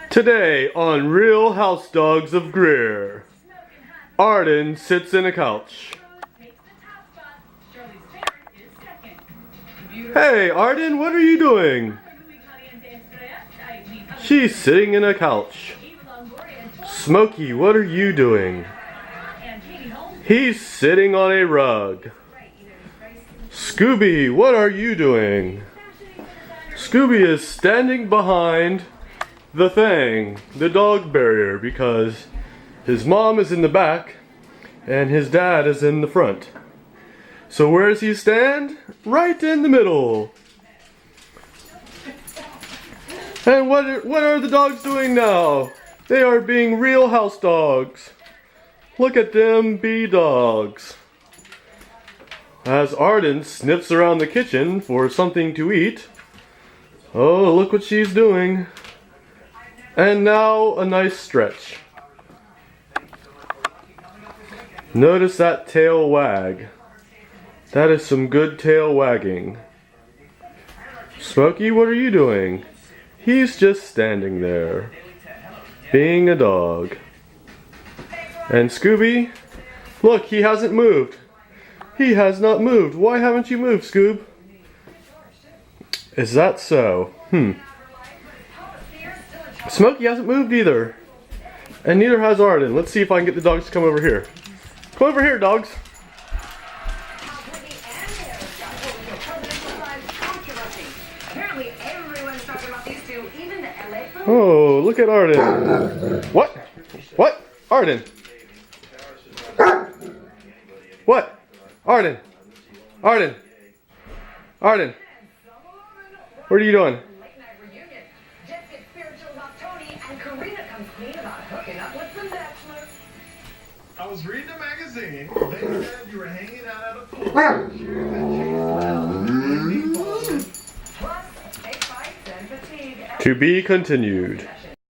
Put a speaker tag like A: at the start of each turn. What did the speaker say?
A: Today on Real House Dogs of Greer, Arden sits in a couch. Hey Arden, what are you doing? She's sitting in a couch. Smokey, what are you doing? He's sitting on a rug. Scooby, what are you doing? Scooby is standing behind the dog barrier, because his mom is in the back and his dad is in the front. So where does he stand? Right in the middle. And what are the dogs doing now? They are being real house dogs. Look at them be dogs. As Arden sniffs around the kitchen for something to eat. Oh, look what she's doing. And now a nice stretch. Notice that tail wag. That is some good tail wagging. Smokey, what are you doing? He's just standing there, being a dog. And Scooby, look, he hasn't moved. He has not moved. Why haven't you moved, Scoob? Is that so? Smokey hasn't moved either. And neither has Arden. Let's see if I can get the dogs to come over here. Come over here, dogs. Oh, look at Arden. What? What? Arden. What? Arden. Arden. Arden. What are you doing?
B: I was reading a magazine. They said you were hanging out at a pool.
A: To be continued.